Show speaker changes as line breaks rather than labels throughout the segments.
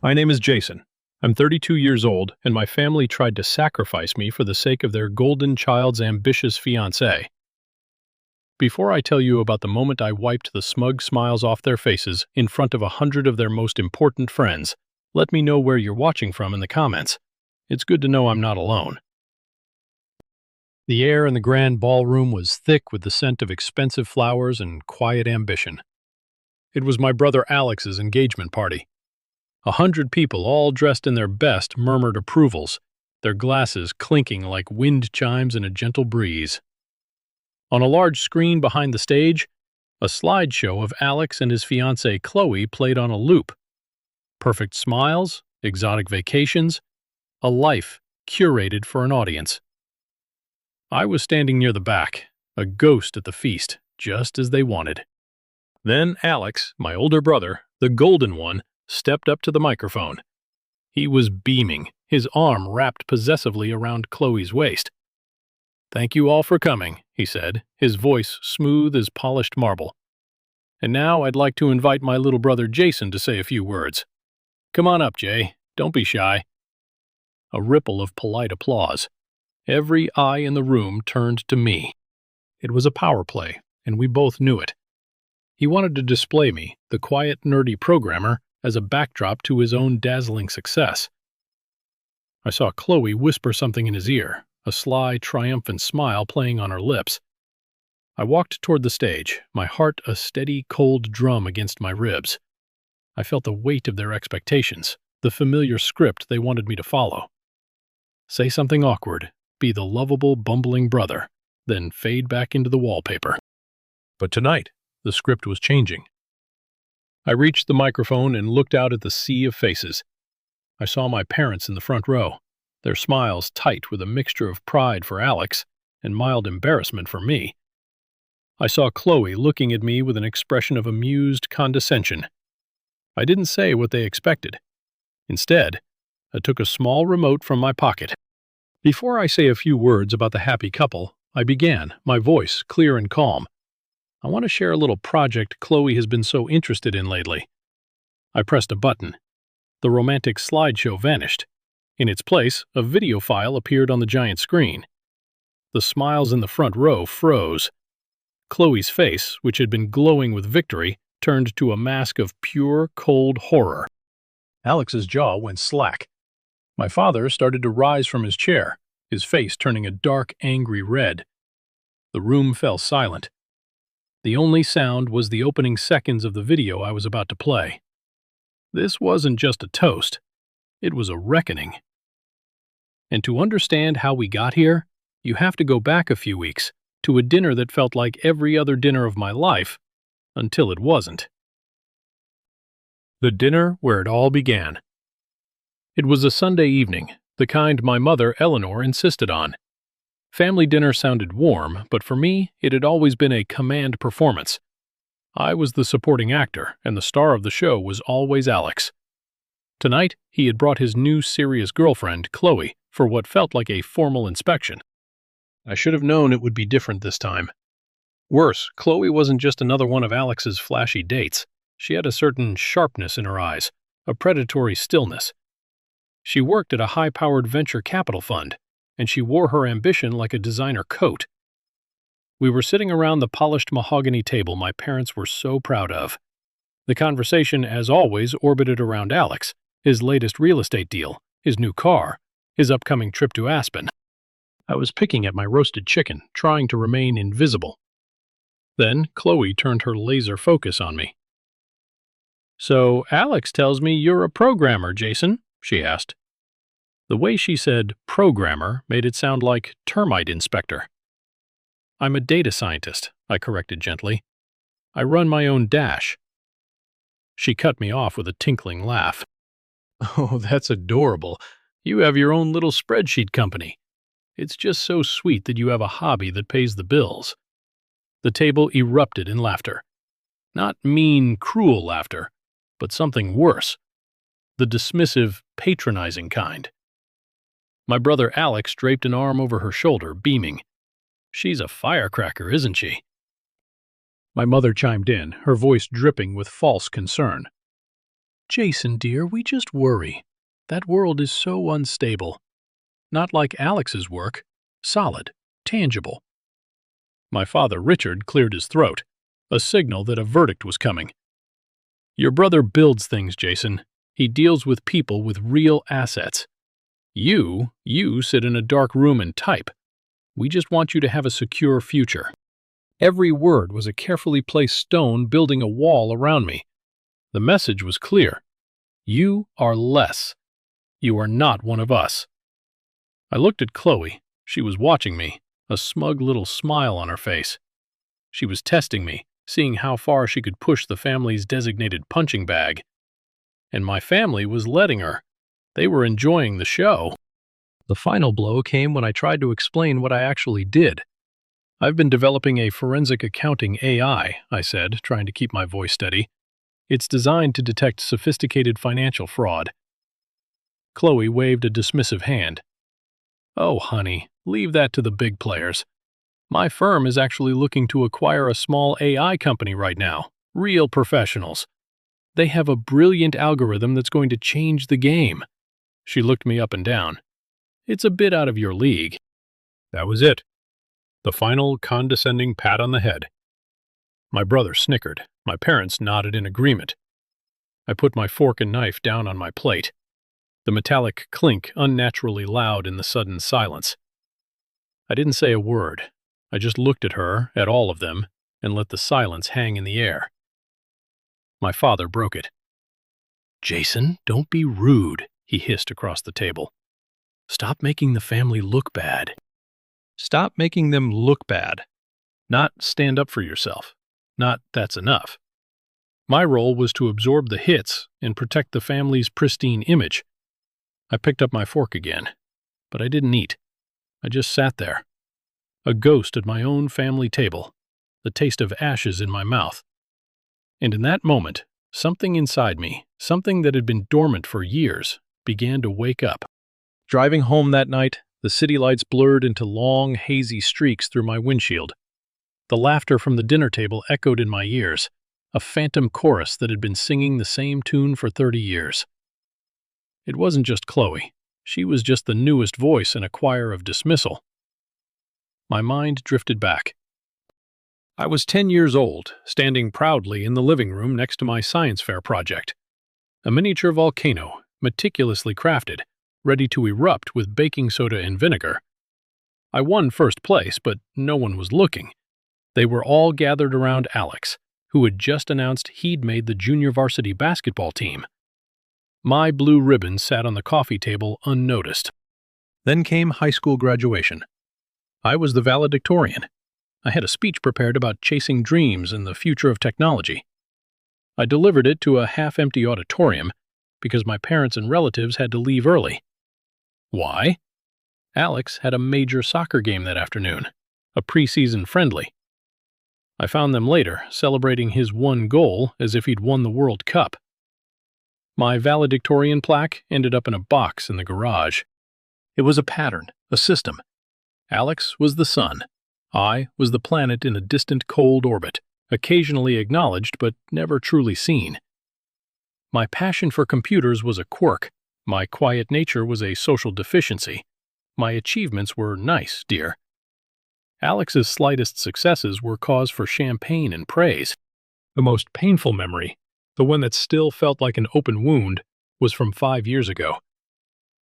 My name is Jason. I'm 32 years old, and my family tried to sacrifice me for the sake of their golden child's ambitious fiancée. Before I tell you about the moment I wiped the smug smiles off their faces in front of 100 of their most important friends, let me know where you're watching from in the comments. It's good to know I'm not alone. The air in the grand ballroom was thick with the scent of expensive flowers and quiet ambition. It was my brother Alex's engagement party. 100 people, all dressed in their best, murmured approvals, their glasses clinking like wind chimes in a gentle breeze. On a large screen behind the stage, a slideshow of Alex and his fiancée Chloe played on a loop. Perfect smiles, exotic vacations, a life curated for an audience. I was standing near the back, a ghost at the feast, just as they wanted. Then Alex, my older brother, the golden one, stepped up to the microphone. He was beaming, his arm wrapped possessively around Chloe's waist. "Thank you all for coming," he said, his voice smooth as polished marble. "And now I'd like to invite my little brother Jason to say a few words. Come on up, Jay. Don't be shy." A ripple of polite applause. Every eye in the room turned to me. It was a power play, and we both knew it. He wanted to display me, the quiet, nerdy programmer, as a backdrop to his own dazzling success. I saw Chloe whisper something in his ear, a sly, triumphant smile playing on her lips. I walked toward the stage, my heart a steady, cold drum against my ribs. I felt the weight of their expectations, the familiar script they wanted me to follow. Say something awkward, be the lovable, bumbling brother, then fade back into the wallpaper. But tonight, the script was changing. I reached the microphone and looked out at the sea of faces. I saw my parents in the front row, their smiles tight with a mixture of pride for Alex and mild embarrassment for me. I saw Chloe looking at me with an expression of amused condescension. I didn't say what they expected. Instead, I took a small remote from my pocket. Before I say a few words about the happy couple, I began, my voice clear and calm. I want to share a little project Chloe has been so interested in lately. I pressed a button. The romantic slideshow vanished. In its place, a video file appeared on the giant screen. The smiles in the front row froze. Chloe's face, which had been glowing with victory, turned to a mask of pure, cold horror. Alex's jaw went slack. My father started to rise from his chair, his face turning a dark, angry red. The room fell silent. The only sound was the opening seconds of the video I was about to play. This wasn't just a toast. It was a reckoning. And to understand how we got here, you have to go back a few weeks to a dinner that felt like every other dinner of my life, until it wasn't. The dinner where it all began. It was a Sunday evening, the kind my mother, Eleanor, insisted on. Family dinner sounded warm, but for me, it had always been a command performance. I was the supporting actor, and the star of the show was always Alex. Tonight, he had brought his new serious girlfriend, Chloe, for what felt like a formal inspection. I should have known it would be different this time. Worse, Chloe wasn't just another one of Alex's flashy dates. She had a certain sharpness in her eyes, a predatory stillness. She worked at a high-powered venture capital fund, and she wore her ambition like a designer coat. We were sitting around the polished mahogany table my parents were so proud of. The conversation, as always, orbited around Alex, his latest real estate deal, his new car, his upcoming trip to Aspen. I was picking at my roasted chicken, trying to remain invisible. Then Chloe turned her laser focus on me. "So Alex tells me you're a programmer, Jason?" she asked. The way she said programmer made it sound like termite inspector. "I'm a data scientist," I corrected gently. "I run my own dash." She cut me off with a tinkling laugh. "Oh, that's adorable. You have your own little spreadsheet company. It's just so sweet that you have a hobby that pays the bills." The table erupted in laughter. Not mean, cruel laughter, but something worse. The dismissive, patronizing kind. My brother Alex draped an arm over her shoulder, beaming. "She's a firecracker, isn't she?" My mother chimed in, her voice dripping with false concern. Jason, dear, we just worry. That world is so unstable. Not like Alex's work. Solid. Tangible. My father, Richard, cleared his throat, a signal that a verdict was coming. Your brother builds things, Jason. He deals with people with real assets. You sit in a dark room and type. We just want you to have a secure future. Every word was a carefully placed stone building a wall around me. The message was clear. You are less. You are not one of us. I looked at Chloe. She was watching me, a smug little smile on her face. She was testing me, seeing how far she could push the family's designated punching bag. And my family was letting her. They were enjoying the show. The final blow came when I tried to explain what I actually did. I've been developing a forensic accounting AI, I said, trying to keep my voice steady. It's designed to detect sophisticated financial fraud. Chloe waved a dismissive hand. Oh, honey, leave that to the big players. My firm is actually looking to acquire a small AI company right now. Real professionals. They have a brilliant algorithm that's going to change the game. She looked me up and down. It's a bit out of your league. That was it. The final condescending pat on the head. My brother snickered. My parents nodded in agreement. I put my fork and knife down on my plate. The metallic clink unnaturally loud in the sudden silence. I didn't say a word. I just looked at her, at all of them, and let the silence hang in the air. My father broke it. Jason, don't be rude, he hissed across the table. Stop making the family look bad. Stop making them look bad. Not stand up for yourself. Not that's enough. My role was to absorb the hits and protect the family's pristine image. I picked up my fork again, but I didn't eat. I just sat there, a ghost at my own family table, the taste of ashes in my mouth. And in that moment, something inside me, something that had been dormant for years, began to wake up. Driving home that night, the city lights blurred into long, hazy streaks through my windshield. The laughter from the dinner table echoed in my ears, a phantom chorus that had been singing the same tune for 30 years. It wasn't just Chloe. She was just the newest voice in a choir of dismissal. My mind drifted back. I was 10 years old, standing proudly in the living room next to my science fair project. A miniature volcano, meticulously crafted, ready to erupt with baking soda and vinegar. I won first place, but no one was looking. They were all gathered around Alex, who had just announced he'd made the junior varsity basketball team. My blue ribbon sat on the coffee table unnoticed. Then came high school graduation. I was the valedictorian. I had a speech prepared about chasing dreams and the future of technology. I delivered it to a half-empty auditorium because my parents and relatives had to leave early. Why? Alex had a major soccer game that afternoon, a preseason friendly. I found them later, celebrating his one goal as if he'd won the World Cup. My valedictorian plaque ended up in a box in the garage. It was a pattern, a system. Alex was the sun. I was the planet in a distant cold orbit, occasionally acknowledged but never truly seen. My passion for computers was a quirk. My quiet nature was a social deficiency. My achievements were nice, dear. Alex's slightest successes were cause for champagne and praise. The most painful memory, the one that still felt like an open wound, was from 5 years ago.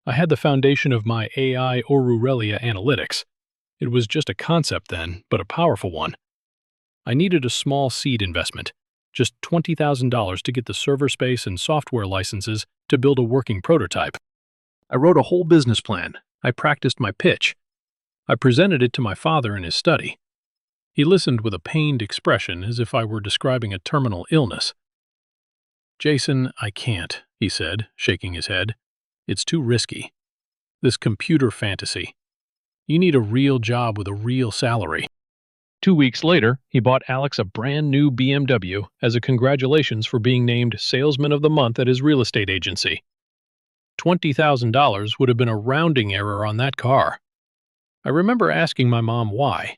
I had the foundation of my AI Aurelia analytics. It was just a concept then, but a powerful one. I needed a small seed investment, just $20,000 to get the server space and software licenses to build a working prototype. I wrote a whole business plan. I practiced my pitch. I presented it to my father in his study. He listened with a pained expression as if I were describing a terminal illness. Jason, I can't, he said, shaking his head. It's too risky. This computer fantasy. You need a real job with a real salary. 2 weeks later, he bought Alex a brand new BMW as a congratulations for being named Salesman of the Month at his real estate agency. $20,000 would have been a rounding error on that car. I remember asking my mom why.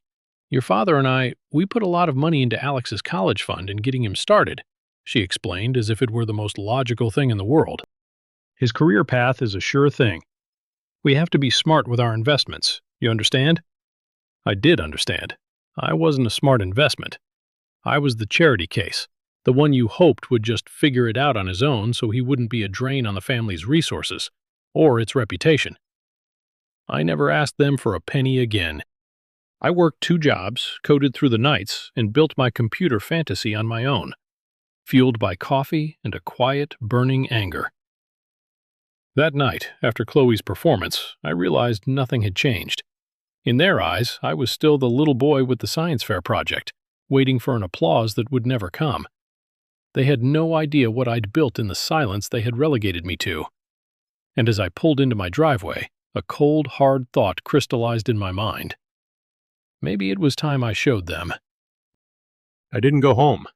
Your father and we put a lot of money into Alex's college fund and getting him started. she explained as if it were the most logical thing in the world. His career path is a sure thing. We have to be smart with our investments. You understand? I did understand. I wasn't a smart investment. I was the charity case, the one you hoped would just figure it out on his own so he wouldn't be a drain on the family's resources, or its reputation. I never asked them for a penny again. I worked 2 jobs, coded through the nights, and built my computer fantasy on my own, fueled by coffee and a quiet, burning anger. That night, after Chloe's performance, I realized nothing had changed. In their eyes, I was still the little boy with the science fair project, waiting for an applause that would never come. They had no idea what I'd built in the silence they had relegated me to. And as I pulled into my driveway, a cold, hard thought crystallized in my mind. Maybe it was time I showed them. I didn't go home.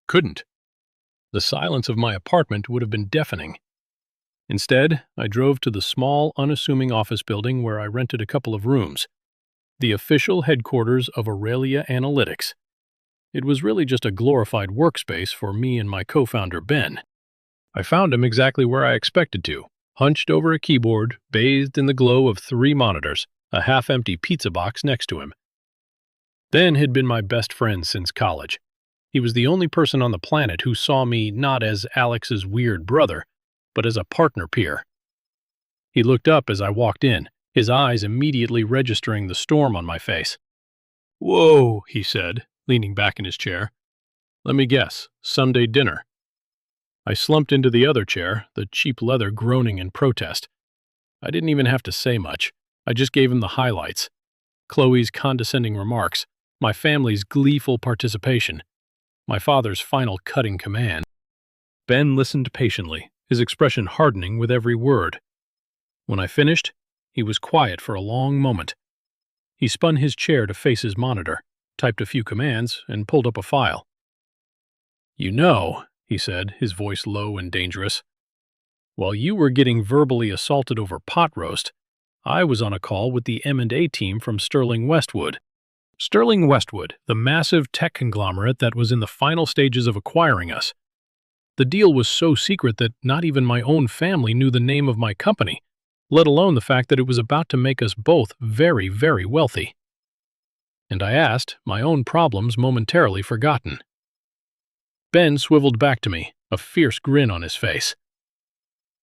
Couldn't. The silence of my apartment would have been deafening. Instead, I drove to the small, unassuming office building where I rented a couple of rooms, the official headquarters of Aurelia Analytics. It was really just a glorified workspace for me and my co-founder, Ben. I found him exactly where I expected to, hunched over a keyboard, bathed in the glow of 3 monitors, a half-empty pizza box next to him. Ben had been my best friend since college. He was the only person on the planet who saw me not as Alex's weird brother, but as a partner peer. He looked up as I walked in, his eyes immediately registering the storm on my face. "Whoa," he said, leaning back in his chair. "Let me guess, Sunday dinner." I slumped into the other chair, the cheap leather groaning in protest. I didn't even have to say much. I just gave him the highlights. Chloe's condescending remarks, my family's gleeful participation, my father's final cutting command. Ben listened patiently, his expression hardening with every word. When I finished, he was quiet for a long moment. He spun his chair to face his monitor, typed a few commands, and pulled up a file. "You know," he said, his voice low and dangerous, "while you were getting verbally assaulted over pot roast, I was on a call with the M&A team from Sterling Westwood. Sterling Westwood, the massive tech conglomerate that was in the final stages of acquiring us. The deal was so secret that not even my own family knew the name of my company, let alone the fact that it was about to make us both very, very wealthy." And I asked, my own problems momentarily forgotten. Ben swiveled back to me, a fierce grin on his face.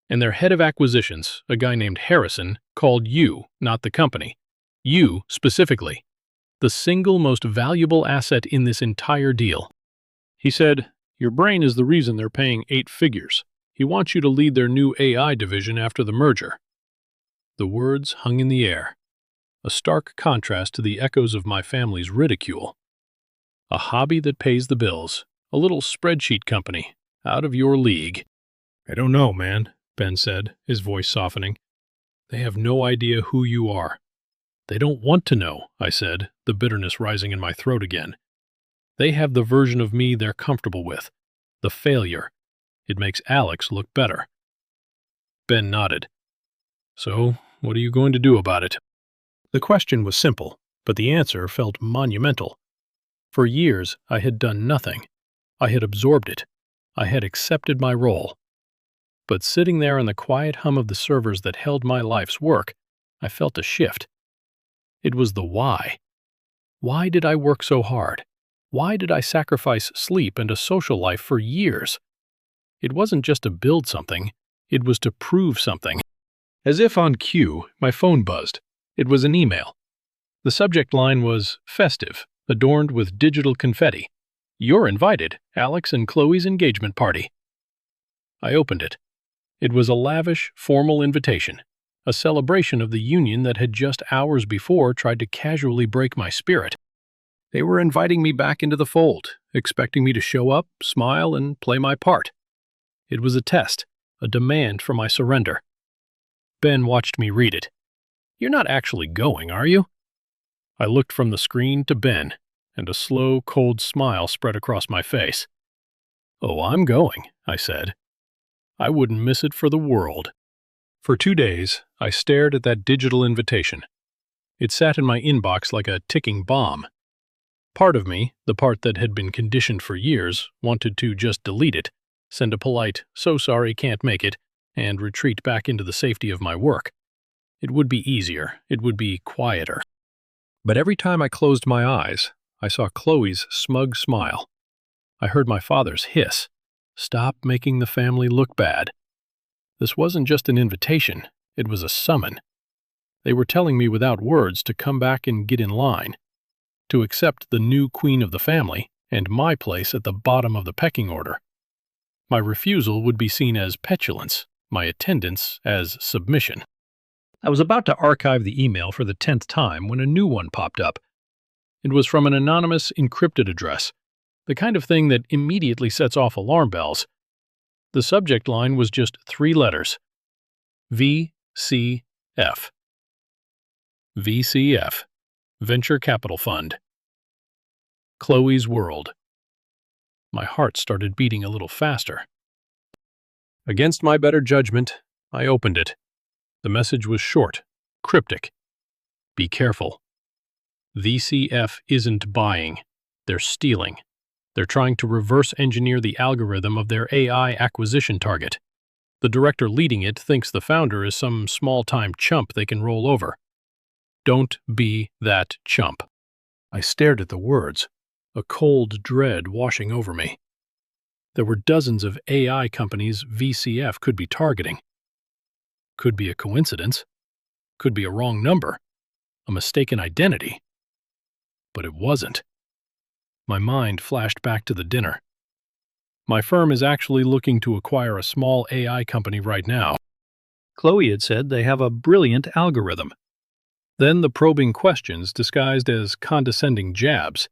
"And their head of acquisitions, a guy named Harrison, called you, not the company. You, specifically, the single most valuable asset in this entire deal. He said, 'Your brain is the reason they're paying 8 figures. He wants you to lead their new AI division after the merger.'" The words hung in the air, a stark contrast to the echoes of my family's ridicule. A hobby that pays the bills, a little spreadsheet company, out of your league. "I don't know, man," Ben said, his voice softening. "They have no idea who you are." "They don't want to know," I said, the bitterness rising in my throat again. "They have the version of me they're comfortable with, the failure. It makes Alex look better." Ben nodded. "So, what are you going to do about it?" The question was simple, but the answer felt monumental. For years, I had done nothing. I had absorbed it. I had accepted my role. But sitting there in the quiet hum of the servers that held my life's work, I felt a shift. It was the why. Why did I work so hard? Why did I sacrifice sleep and a social life for years? It wasn't just to build something, it was to prove something. As if on cue, my phone buzzed. It was an email. The subject line was festive, adorned with digital confetti. "You're invited, Alex and Chloe's engagement party." I opened it. It was a lavish, formal invitation, a celebration of the union that had just hours before tried to casually break my spirit. They were inviting me back into the fold, expecting me to show up, smile, and play my part. It was a test, a demand for my surrender. Ben watched me read it. "You're not actually going, are you?" I looked from the screen to Ben, and a slow, cold smile spread across my face. "Oh, I'm going," I said. I wouldn't miss it for the world. For 2 days, I stared at that digital invitation. It sat in my inbox like a ticking bomb. Part of me, the part that had been conditioned for years, wanted to just delete it, send a polite, "So sorry, can't make it," and retreat back into the safety of my work. It would be easier. It would be quieter. But every time I closed my eyes, I saw Chloe's smug smile. I heard my father's hiss. Stop making the family look bad. This wasn't just an invitation. It was a summon. They were telling me without words to come back and get in line, to accept the new queen of the family and my place at the bottom of the pecking order. My refusal would be seen as petulance, my attendance as submission. I was about to archive the email for the 10th time when a new one popped up. It was from an anonymous, encrypted address, the kind of thing that immediately sets off alarm bells. The subject line was just 3 letters. VCF. VCF. Venture Capital Fund. Chloe's World. My heart started beating a little faster. Against my better judgment, I opened it. The message was short, cryptic. Be careful. VCF isn't buying. They're stealing. They're trying to reverse engineer the algorithm of their AI acquisition target. The director leading it thinks the founder is some small-time chump they can roll over. Don't be that chump. I stared at the words, a cold dread washing over me. There were dozens of AI companies VCF could be targeting. Could be a coincidence. Could be a wrong number. A mistaken identity. But it wasn't. My mind flashed back to the dinner. My firm is actually looking to acquire a small AI company right now. Chloe had said they have a brilliant algorithm. Then the probing questions disguised as condescending jabs.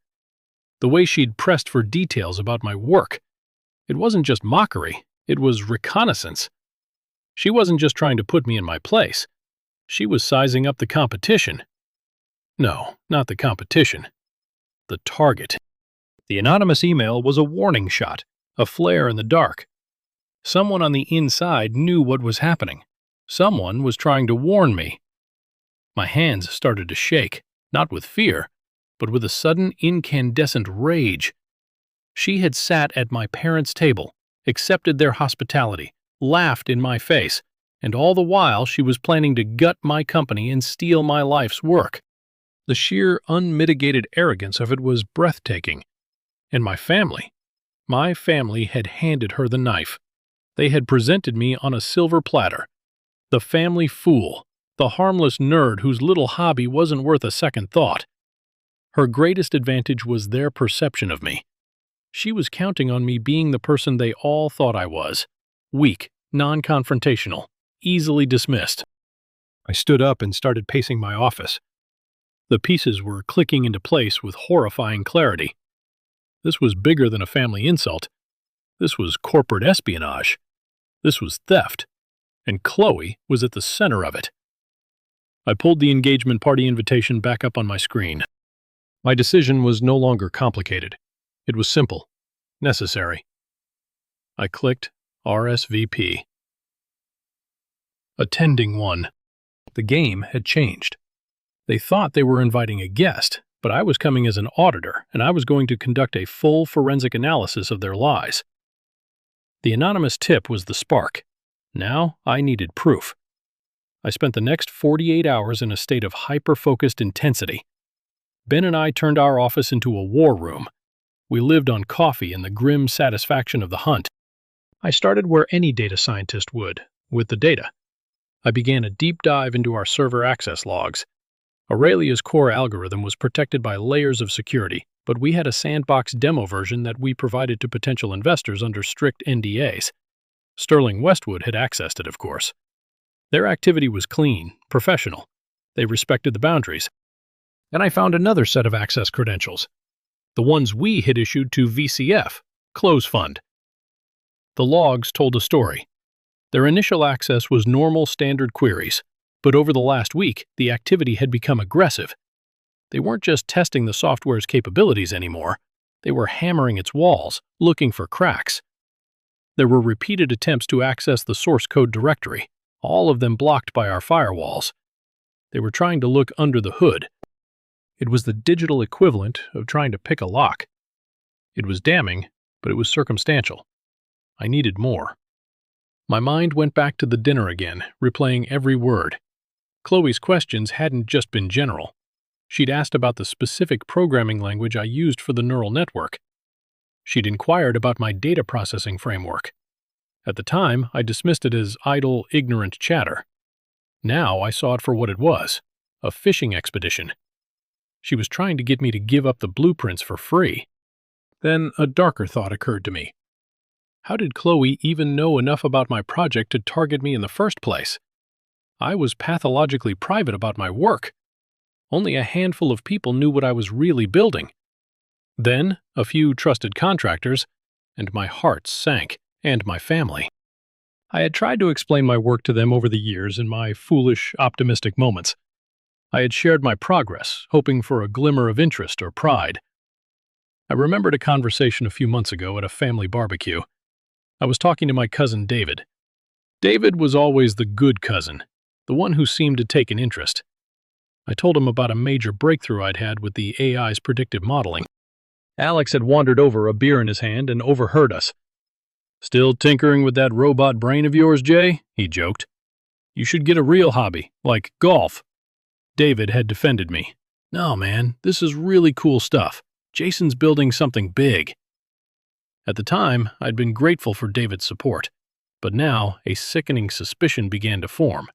The way she'd pressed for details about my work. It wasn't just mockery, it was reconnaissance. She wasn't just trying to put me in my place. She was sizing up the competition. No, not the competition. The target. The anonymous email was a warning shot, a flare in the dark. Someone on the inside knew what was happening. Someone was trying to warn me. My hands started to shake, not with fear, but with a sudden incandescent rage. She had sat at my parents' table, accepted their hospitality, laughed in my face, and all the while she was planning to gut my company and steal my life's work. The sheer unmitigated arrogance of it was breathtaking. And my family had handed her the knife. They had presented me on a silver platter. The family fool, the harmless nerd whose little hobby wasn't worth a second thought. Her greatest advantage was their perception of me. She was counting on me being the person they all thought I was. Weak, non-confrontational, easily dismissed. I stood up and started pacing my office. The pieces were clicking into place with horrifying clarity. This was bigger than a family insult. This was corporate espionage. This was theft. And Chloe was at the center of it. I pulled the engagement party invitation back up on my screen. My decision was no longer complicated. It was simple, necessary. I clicked RSVP. Attending one. The game had changed. They thought they were inviting a guest, but I was coming as an auditor, and I was going to conduct a full forensic analysis of their lies. The anonymous tip was the spark. Now I needed proof. I spent the next 48 hours in a state of hyper-focused intensity. Ben and I turned our office into a war room. We lived on coffee and the grim satisfaction of the hunt. I started where any data scientist would, with the data. I began a deep dive into our server access logs. Aurelia's core algorithm was protected by layers of security, but we had a sandbox demo version that we provided to potential investors under strict NDAs. Sterling Westwood had accessed it, of course. Their activity was clean, professional. They respected the boundaries. And I found another set of access credentials, the ones we had issued to VCF, Close Fund. The logs told a story. Their initial access was normal standard queries, but over the last week, the activity had become aggressive. They weren't just testing the software's capabilities anymore. They were hammering its walls, looking for cracks. There were repeated attempts to access the source code directory, all of them blocked by our firewalls. They were trying to look under the hood. It was the digital equivalent of trying to pick a lock. It was damning, but it was circumstantial. I needed more. My mind went back to the dinner again, replaying every word. Chloe's questions hadn't just been general. She'd asked about the specific programming language I used for the neural network. She'd inquired about my data processing framework. At the time, I dismissed it as idle, ignorant chatter. Now I saw it for what it was, a fishing expedition. She was trying to get me to give up the blueprints for free. Then a darker thought occurred to me. How did Chloe even know enough about my project to target me in the first place? I was pathologically private about my work. Only a handful of people knew what I was really building. Then, a few trusted contractors, and my heart sank, and my family. I had tried to explain my work to them over the years in my foolish, optimistic moments. I had shared my progress, hoping for a glimmer of interest or pride. I remembered a conversation a few months ago at a family barbecue. I was talking to my cousin David. David was always the good cousin, the one who seemed to take an interest. I told him about a major breakthrough I'd had with the AI's predictive modeling. Alex had wandered over, a beer in his hand, and overheard us. "Still tinkering with that robot brain of yours, Jay?" he joked. "You should get a real hobby, like golf." David had defended me. "No, man, this is really cool stuff. Jason's building something big." At the time, I'd been grateful for David's support, but now a sickening suspicion began to form.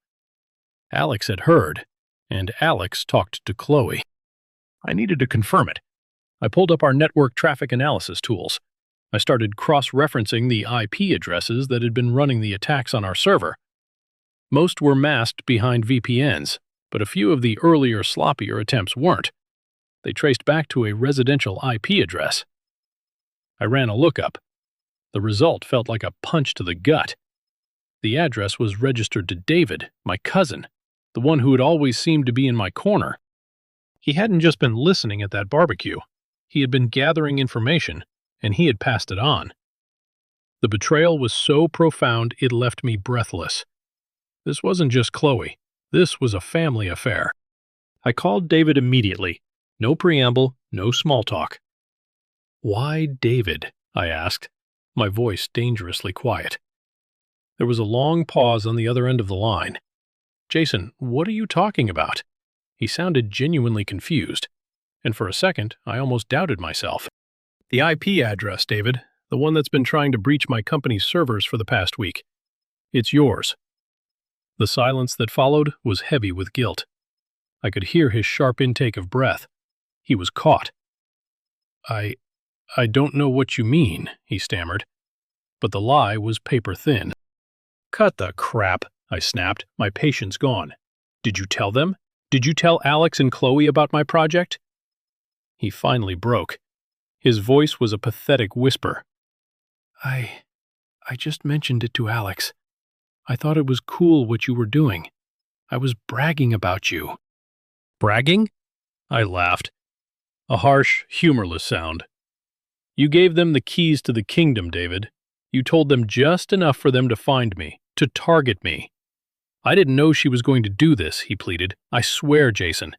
Alex had heard, and Alex talked to Chloe. I needed to confirm it. I pulled up our network traffic analysis tools. I started cross-referencing the IP addresses that had been running the attacks on our server. Most were masked behind VPNs, but a few of the earlier, sloppier attempts weren't. They traced back to a residential IP address. I ran a lookup. The result felt like a punch to the gut. The address was registered to David, my cousin, the one who had always seemed to be in my corner. He hadn't just been listening at that barbecue. He had been gathering information, and he had passed it on. The betrayal was so profound it left me breathless. This wasn't just Chloe. This was a family affair. I called David immediately. No preamble, no small talk. "Why David?" I asked, my voice dangerously quiet. There was a long pause on the other end of the line. "Jason, what are you talking about?" He sounded genuinely confused, and for a second, I almost doubted myself. "The IP address, David, the one that's been trying to breach my company's servers for the past week. It's yours." The silence that followed was heavy with guilt. I could hear his sharp intake of breath. He was caught. I don't know what you mean," he stammered. But the lie was paper thin. "Cut the crap," I snapped, my patience gone. "Did you tell them? Did you tell Alex and Chloe about my project?" He finally broke. His voice was a pathetic whisper. I just mentioned it to Alex. I thought it was cool what you were doing. I was bragging about you." "Bragging?" I laughed. A harsh, humorless sound. "You gave them the keys to the kingdom, David. You told them just enough for them to find me, to target me." "I didn't know she was going to do this," he pleaded. "I swear, Jason.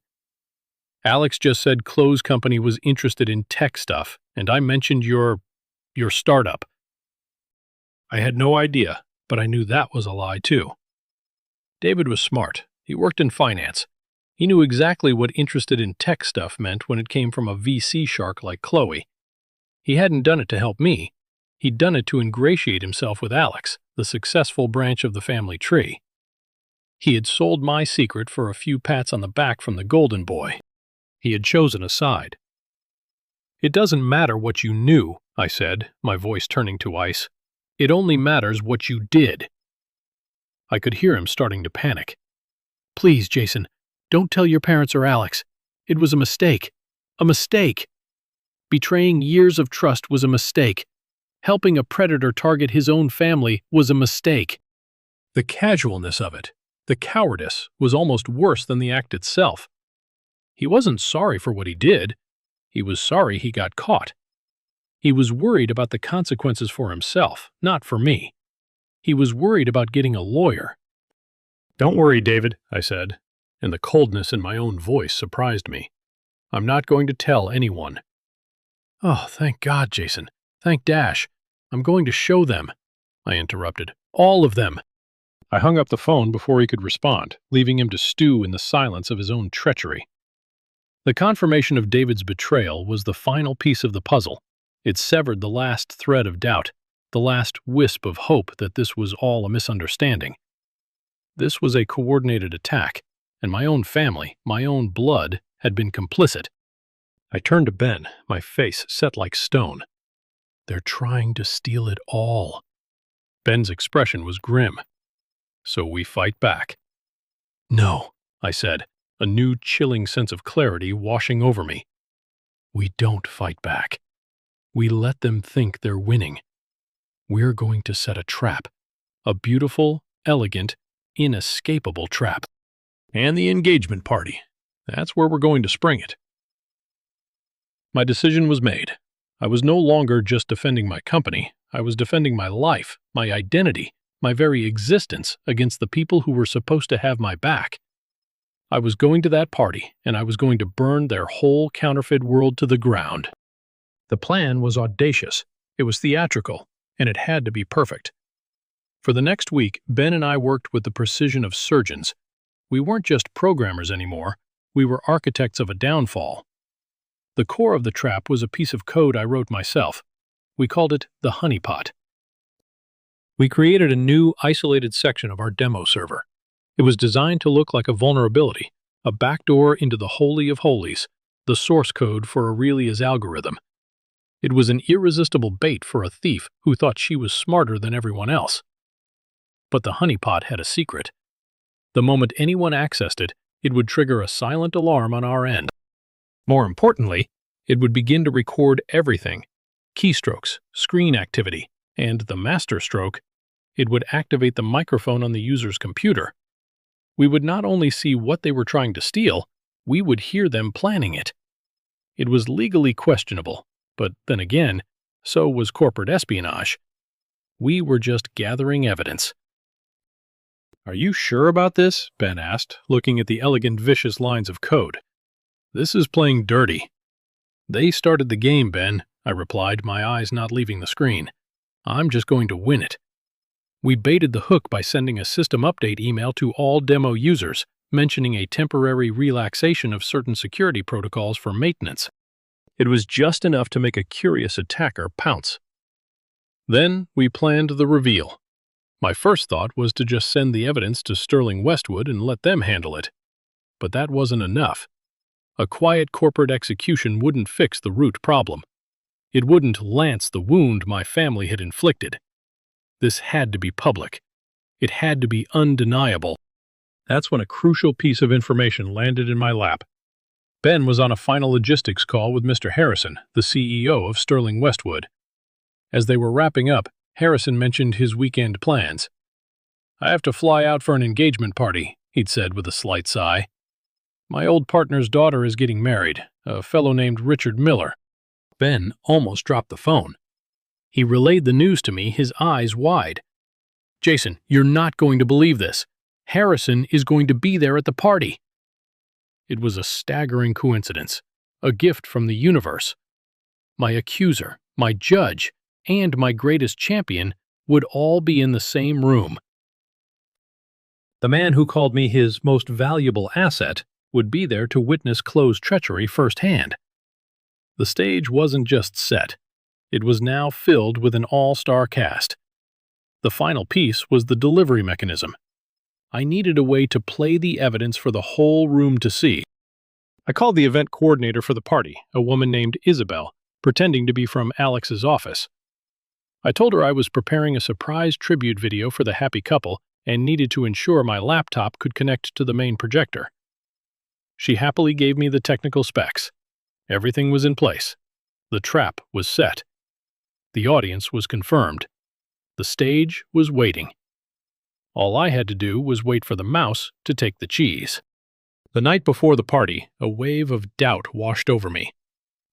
Alex just said Chloe's company was interested in tech stuff, and I mentioned your startup. I had no idea, but I knew that was a lie too." David was smart. He worked in finance. He knew exactly what interested in tech stuff meant when it came from a VC shark like Chloe. He hadn't done it to help me. He'd done it to ingratiate himself with Alex, the successful branch of the family tree. He had sold my secret for a few pats on the back from the golden boy. He had chosen a side. "It doesn't matter what you knew," I said, my voice turning to ice. "It only matters what you did." I could hear him starting to panic. "Please, Jason, don't tell your parents or Alex. It was a mistake. A mistake. Betraying years of trust was a mistake. Helping a predator target his own family was a mistake." The casualness of it, the cowardice, was almost worse than the act itself. He wasn't sorry for what he did. He was sorry he got caught. He was worried about the consequences for himself, not for me. He was worried about getting a lawyer. "Don't worry, David," I said, and the coldness in my own voice surprised me. I'm not going to tell anyone." "Oh, thank God, Jason. Thank Dash. I'm going to show them," I interrupted. "All of them." I hung up the phone before he could respond, leaving him to stew in the silence of his own treachery. The confirmation of David's betrayal was the final piece of the puzzle. It severed the last thread of doubt, the last wisp of hope that this was all a misunderstanding. This was a coordinated attack, and my own family, my own blood, had been complicit. I turned to Ben, my face set like stone. "They're trying to steal it all." Ben's expression was grim. "So we fight back." "No," I said, a new chilling sense of clarity washing over me. "We don't fight back. We let them think they're winning. We're going to set a trap. A beautiful, elegant, inescapable trap. And the engagement party. That's where we're going to spring it." My decision was made. I was no longer just defending my company. I was defending my life, my identity, my very existence against the people who were supposed to have my back. I was going to that party, and I was going to burn their whole counterfeit world to the ground. The plan was audacious, it was theatrical, and it had to be perfect. For the next week, Ben and I worked with the precision of surgeons. We weren't just programmers anymore, we were architects of a downfall. The core of the trap was a piece of code I wrote myself. We called it the honeypot. We created a new, isolated section of our demo server. It was designed to look like a vulnerability, a backdoor into the holy of holies, the source code for Aurelia's algorithm. It was an irresistible bait for a thief who thought she was smarter than everyone else. But the honeypot had a secret. The moment anyone accessed it, it would trigger a silent alarm on our end. More importantly, it would begin to record everything: keystrokes, screen activity, and the master stroke. It would activate the microphone on the user's computer. We would not only see what they were trying to steal, we would hear them planning it. It was legally questionable, but then again, so was corporate espionage. We were just gathering evidence. "Are you sure about this?" Ben asked, looking at the elegant, vicious lines of code. "This is playing dirty." "They started the game, Ben," I replied, my eyes not leaving the screen. "I'm just going to win it." We baited the hook by sending a system update email to all demo users, mentioning a temporary relaxation of certain security protocols for maintenance. It was just enough to make a curious attacker pounce. Then we planned the reveal. My first thought was to just send the evidence to Sterling Westwood and let them handle it. But that wasn't enough. A quiet corporate execution wouldn't fix the root problem. It wouldn't lance the wound my family had inflicted. This had to be public. It had to be undeniable. That's when a crucial piece of information landed in my lap. Ben was on a final logistics call with Mr. Harrison, the CEO of Sterling Westwood. As they were wrapping up, Harrison mentioned his weekend plans. "I have to fly out for an engagement party," he'd said with a slight sigh. "My old partner's daughter is getting married, a fellow named Richard Miller." Ben almost dropped the phone. He relayed the news to me, his eyes wide. "Jason, you're not going to believe this. Harrison is going to be there at the party." It was a staggering coincidence, a gift from the universe. My accuser, my judge, and my greatest champion would all be in the same room. The man who called me his most valuable asset would be there to witness Chloe's treachery firsthand. The stage wasn't just set. It was now filled with an all-star cast. The final piece was the delivery mechanism. I needed a way to play the evidence for the whole room to see. I called the event coordinator for the party, a woman named Isabel, pretending to be from Alex's office. I told her I was preparing a surprise tribute video for the happy couple and needed to ensure my laptop could connect to the main projector. She happily gave me the technical specs. Everything was in place. The trap was set. The audience was confirmed. The stage was waiting. All I had to do was wait for the mouse to take the cheese. The night before the party, a wave of doubt washed over me.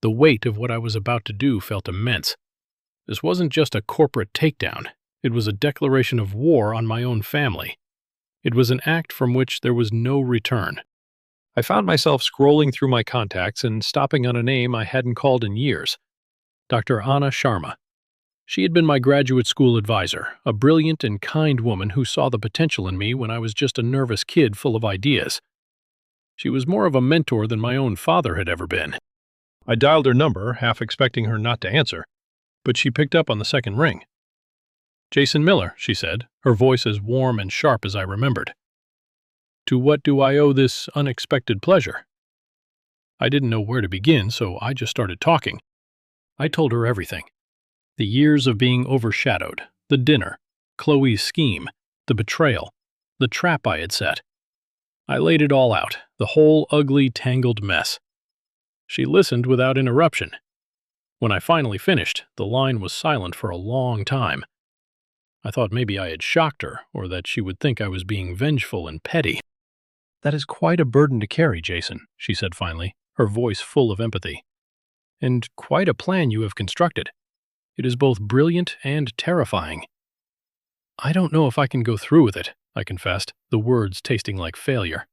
The weight of what I was about to do felt immense. This wasn't just a corporate takedown. It was a declaration of war on my own family. It was an act from which there was no return. I found myself scrolling through my contacts and stopping on a name I hadn't called in years, Dr. Anna Sharma. She had been my graduate school advisor, a brilliant and kind woman who saw the potential in me when I was just a nervous kid full of ideas. She was more of a mentor than my own father had ever been. I dialed her number, half expecting her not to answer, but she picked up on the second ring. "Jason Miller," she said, her voice as warm and sharp as I remembered. "To what do I owe this unexpected pleasure?" I didn't know where to begin, so I just started talking. I told her everything. The years of being overshadowed, the dinner, Chloe's scheme, the betrayal, the trap I had set. I laid it all out, the whole ugly, tangled mess. She listened without interruption. When I finally finished, the line was silent for a long time. I thought maybe I had shocked her, or that she would think I was being vengeful and petty. "That is quite a burden to carry, Jason," she said finally, her voice full of empathy. "And quite a plan you have constructed. It is both brilliant and terrifying." "I don't know if I can go through with it," I confessed, the words tasting like failure.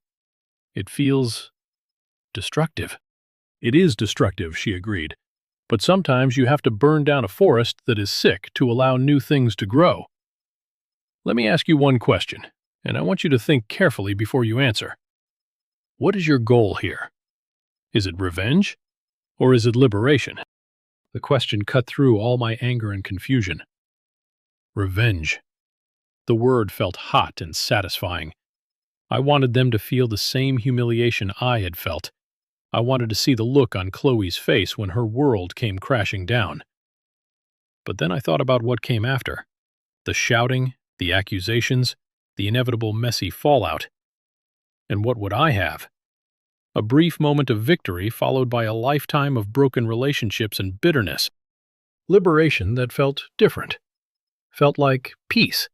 "It feels destructive." "It is destructive," she agreed. "But sometimes you have to burn down a forest that is sick to allow new things to grow. Let me ask you one question, and I want you to think carefully before you answer. What is your goal here? Is it revenge? Or is it liberation?" The question cut through all my anger and confusion. Revenge. The word felt hot and satisfying. I wanted them to feel the same humiliation I had felt. I wanted to see the look on Chloe's face when her world came crashing down. But then I thought about what came after. The shouting, the accusations, the inevitable messy fallout. And what would I have? A brief moment of victory followed by a lifetime of broken relationships and bitterness. Liberation that felt different. Felt like peace.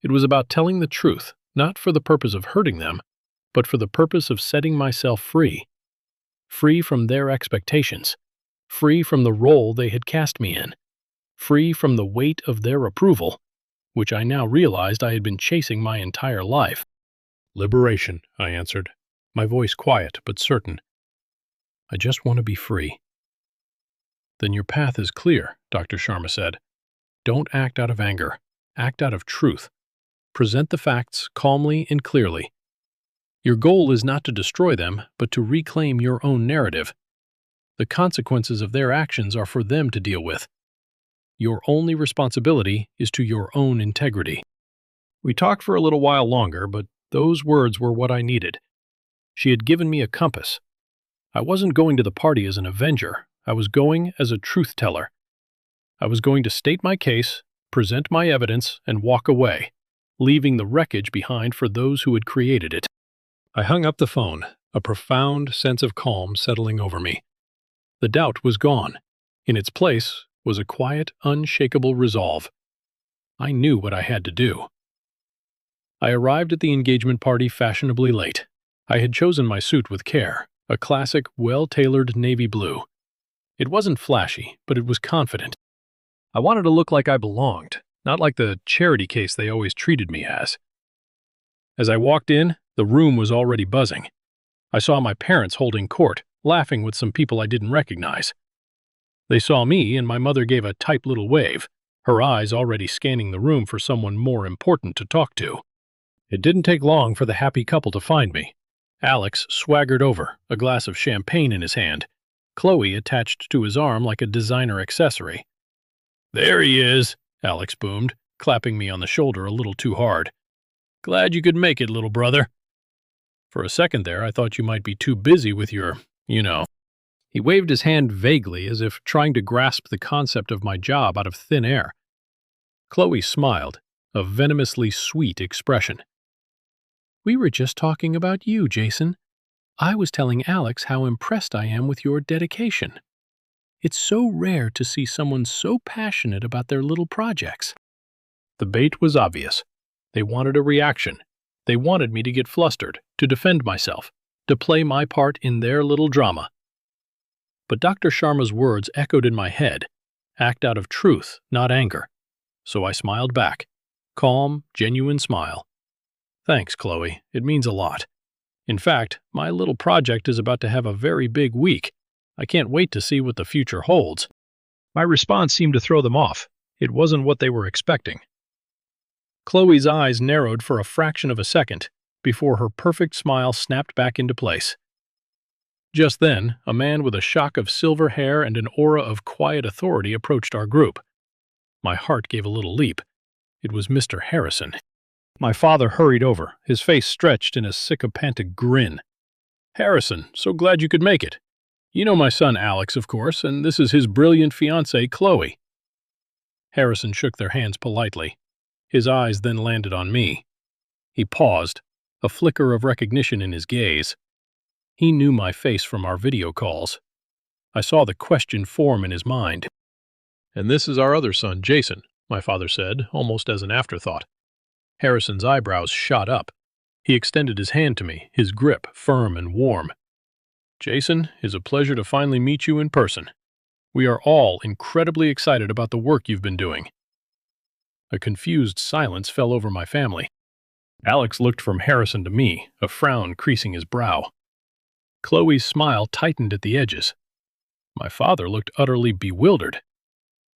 It was about telling the truth, not for the purpose of hurting them, but for the purpose of setting myself free. Free from their expectations. Free from the role they had cast me in. Free from the weight of their approval, which I now realized I had been chasing my entire life. "Liberation," I answered, my voice quiet but certain. "I just want to be free." "Then your path is clear," Dr. Sharma said. "Don't act out of anger. Act out of truth. Present the facts calmly and clearly. Your goal is not to destroy them, but to reclaim your own narrative. The consequences of their actions are for them to deal with. Your only responsibility is to your own integrity." We talked for a little while longer, but those words were what I needed. She had given me a compass. I wasn't going to the party as an avenger. I was going as a truth teller. I was going to state my case, present my evidence, and walk away, leaving the wreckage behind for those who had created it. I hung up the phone, a profound sense of calm settling over me. The doubt was gone. In its place was a quiet, unshakable resolve. I knew what I had to do. I arrived at the engagement party fashionably late. I had chosen my suit with care, a classic, well-tailored navy blue. It wasn't flashy, but it was confident. I wanted to look like I belonged, not like the charity case they always treated me as. As I walked in, the room was already buzzing. I saw my parents holding court, laughing with some people I didn't recognize. They saw me, and my mother gave a tight little wave, her eyes already scanning the room for someone more important to talk to. It didn't take long for the happy couple to find me. Alex swaggered over, a glass of champagne in his hand, Chloe attached to his arm like a designer accessory. "There he is," Alex boomed, clapping me on the shoulder a little too hard. "Glad you could make it, little brother. For a second there, I thought you might be too busy with your, He waved his hand vaguely as if trying to grasp the concept of my job out of thin air. Chloe smiled, a venomously sweet expression. "We were just talking about you, Jason. I was telling Alex how impressed I am with your dedication. It's so rare to see someone so passionate about their little projects." The bait was obvious. They wanted a reaction. They wanted me to get flustered, to defend myself, to play my part in their little drama. But Dr. Sharma's words echoed in my head. Act out of truth, not anger. So I smiled back. Calm, genuine smile. "Thanks, Chloe. It means a lot. In fact, my little project is about to have a very big week. I can't wait to see what the future holds." My response seemed to throw them off. It wasn't what they were expecting. Chloe's eyes narrowed for a fraction of a second before her perfect smile snapped back into place. Just then, a man with a shock of silver hair and an aura of quiet authority approached our group. My heart gave a little leap. It was Mr. Harrison. My father hurried over, his face stretched in a sycophantic grin. "Harrison, so glad you could make it. You know my son Alex, of course, and this is his brilliant fiancée, Chloe." Harrison shook their hands politely. His eyes then landed on me. He paused, a flicker of recognition in his gaze. He knew my face from our video calls. I saw the question form in his mind. "And this is our other son, Jason," my father said, almost as an afterthought. Harrison's eyebrows shot up. He extended his hand to me, his grip firm and warm. "Jason, it's a pleasure to finally meet you in person. We are all incredibly excited about the work you've been doing." A confused silence fell over my family. Alex looked from Harrison to me, a frown creasing his brow. Chloe's smile tightened at the edges. My father looked utterly bewildered.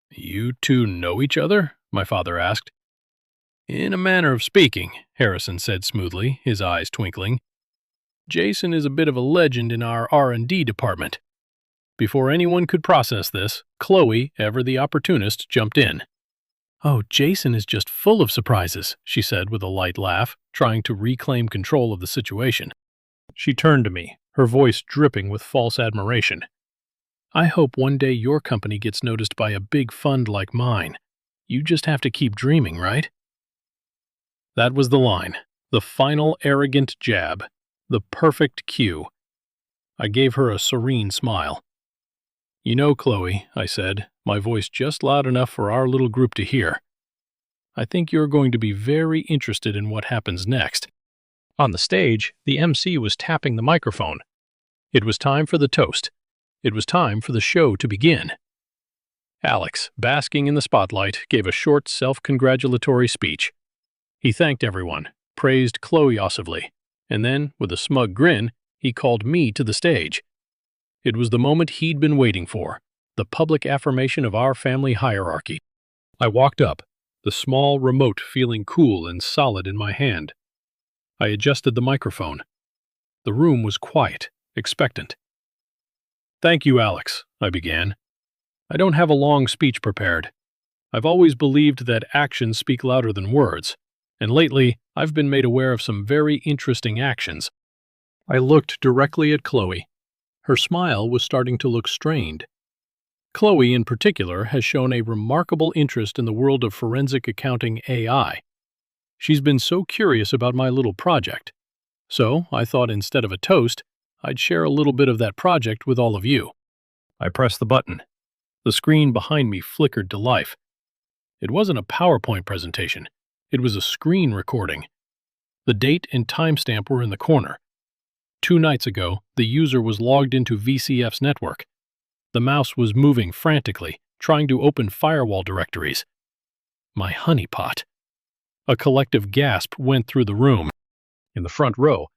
"You two know each other?" my father asked. "In a manner of speaking," Harrison said smoothly, his eyes twinkling. "Jason is a bit of a legend in our R&D department." Before anyone could process this, Chloe, ever the opportunist, jumped in. "Oh, Jason is just full of surprises," she said with a light laugh, trying to reclaim control of the situation. She turned to me, her voice dripping with false admiration. "I hope one day your company gets noticed by a big fund like mine. You just have to keep dreaming, right?" That was the line, the final arrogant jab, the perfect cue. I gave her a serene smile. "You know, Chloe," I said, my voice just loud enough for our little group to hear, "I think you're going to be very interested in what happens next." On the stage, the MC was tapping the microphone. It was time for the toast. It was time for the show to begin. Alex, basking in the spotlight, gave a short, self-congratulatory speech. He thanked everyone, praised Chloe osively, and then, with a smug grin, he called me to the stage. It was the moment he'd been waiting for, the public affirmation of our family hierarchy. I walked up, the small remote feeling cool and solid in my hand. I adjusted the microphone. The room was quiet, expectant. "Thank you, Alex," I began. "I don't have a long speech prepared. I've always believed that actions speak louder than words, and lately I've been made aware of some very interesting actions." I looked directly at Chloe. Her smile was starting to look strained. Chloe, in particular, has shown a remarkable interest in the world of forensic accounting AI. She's been so curious about my little project. So I thought instead of a toast, I'd share a little bit of that project with all of you. I pressed the button. The screen behind me flickered to life. It wasn't a PowerPoint presentation. It was a screen recording. The date and timestamp were in the corner. 2 nights ago, the user was logged into VCF's network. The mouse was moving frantically, trying to open firewall directories. My honeypot. A collective gasp went through the room. In the front row,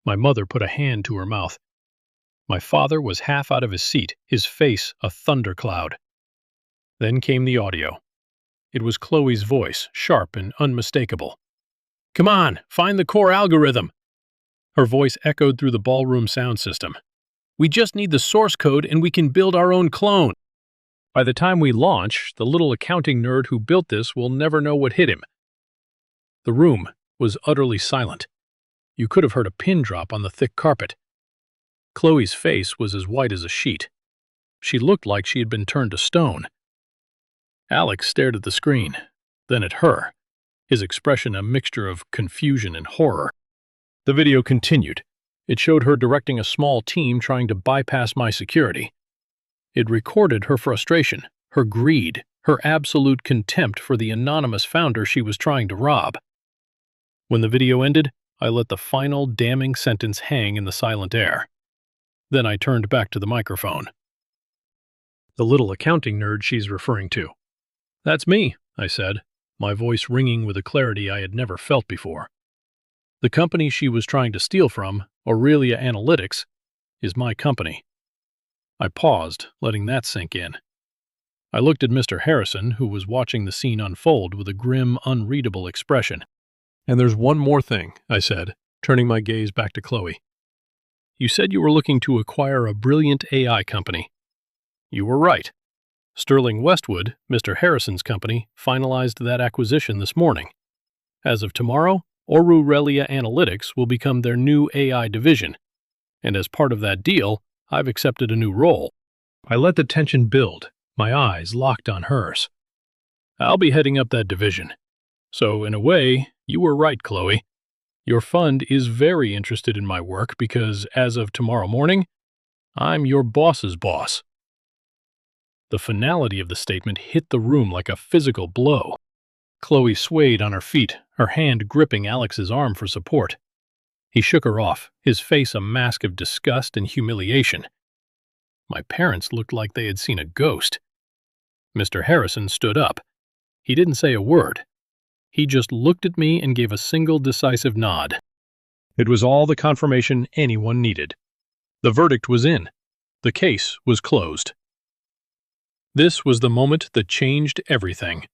my mother put a hand to her mouth. My father was half out of his seat, his face a thundercloud. Then came the audio. It was Chloe's voice, sharp and unmistakable. "Come on, find the core algorithm." Her voice echoed through the ballroom sound system. "We just need the source code and we can build our own clone. By the time we launch, the little accounting nerd who built this will never know what hit him." The room was utterly silent. You could have heard a pin drop on the thick carpet. Chloe's face was as white as a sheet. She looked like she had been turned to stone. Alex stared at the screen, then at her, his expression a mixture of confusion and horror. The video continued. It showed her directing a small team trying to bypass my security. It recorded her frustration, her greed, her absolute contempt for the anonymous founder she was trying to rob. When the video ended, I let the final damning sentence hang in the silent air. Then I turned back to the microphone. "The little accounting nerd she's referring to." "That's me," I said, my voice ringing with a clarity I had never felt before. The company she was trying to steal from, Aurelia Analytics is my company. I paused, letting that sink in. I looked at Mr. Harrison, who was watching the scene unfold with a grim, unreadable expression. "And there's one more thing," I said, turning my gaze back to Chloe. "You said you were looking to acquire a brilliant AI company. You were right. Sterling Westwood, Mr. Harrison's company, finalized that acquisition this morning. As of tomorrow, Aurelia Analytics will become their new AI division, and as part of that deal, I've accepted a new role." I let the tension build, my eyes locked on hers. "I'll be heading up that division. So, in a way, you were right, Chloe. Your fund is very interested in my work because, as of tomorrow morning, I'm your boss's boss." The finality of the statement hit the room like a physical blow. Chloe swayed on her feet, her hand gripping Alex's arm for support. He shook her off, his face a mask of disgust and humiliation. My parents looked like they had seen a ghost. Mr. Harrison stood up. He didn't say a word. He just looked at me and gave a single decisive nod. It was all the confirmation anyone needed. The verdict was in. The case was closed. This was the moment that changed everything.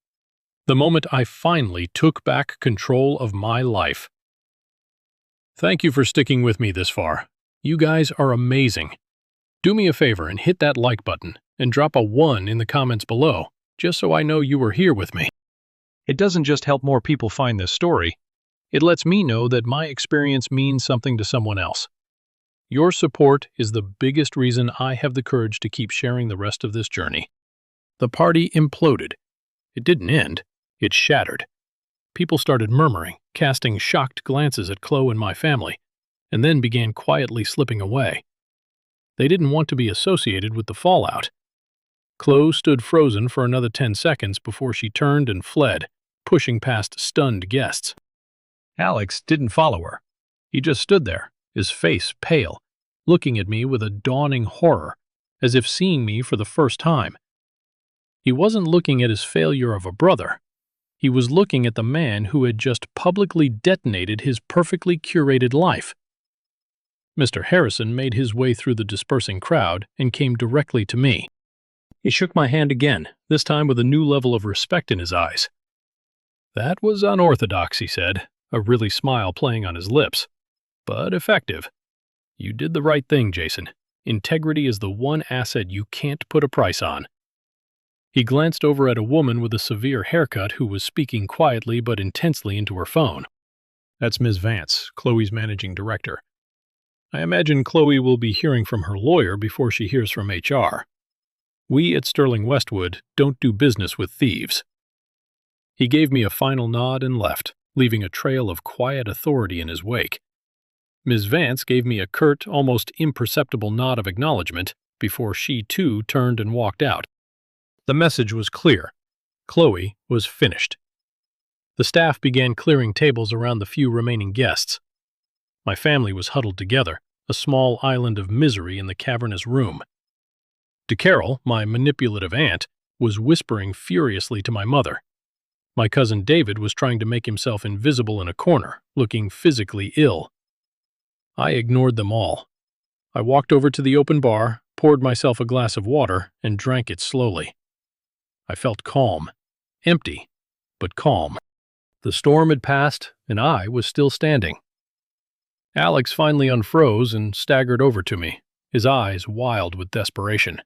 The moment I finally took back control of my life. Thank you for sticking with me this far. You guys are amazing. Do me a favor and hit that like button and drop a 1 in the comments below, just so I know you were here with me. It doesn't just help more people find this story, it lets me know that my experience means something to someone else. Your support is the biggest reason I have the courage to keep sharing the rest of this journey. The party imploded. It didn't end, it shattered. People started murmuring, casting shocked glances at Chloe and my family, and then began quietly slipping away. They didn't want to be associated with the fallout. Chloe stood frozen for another 10 seconds before she turned and fled, pushing past stunned guests. Alex didn't follow her. He just stood there, his face pale, looking at me with a dawning horror, as if seeing me for the first time. He wasn't looking at his failure of a brother. He was looking at the man who had just publicly detonated his perfectly curated life. Mr. Harrison made his way through the dispersing crowd and came directly to me. He shook my hand again, this time with a new level of respect in his eyes. "That was unorthodox," he said, a really smile playing on his lips, "but effective. You did the right thing, Jason. Integrity is the one asset you can't put a price on." He glanced over at a woman with a severe haircut who was speaking quietly but intensely into her phone. "That's Ms. Vance, Chloe's managing director. I imagine Chloe will be hearing from her lawyer before she hears from HR. We at Sterling Westwood don't do business with thieves." He gave me a final nod and left, leaving a trail of quiet authority in his wake. Ms. Vance gave me a curt, almost imperceptible nod of acknowledgement before she too turned and walked out. The message was clear. Chloe was finished. The staff began clearing tables around the few remaining guests. My family was huddled together, a small island of misery in the cavernous room. DeCarroll, my manipulative aunt, was whispering furiously to my mother. My cousin David was trying to make himself invisible in a corner, looking physically ill. I ignored them all. I walked over to the open bar, poured myself a glass of water, and drank it slowly. I felt calm, empty, but calm. The storm had passed, and I was still standing. Alex finally unfroze and staggered over to me, his eyes wild with desperation.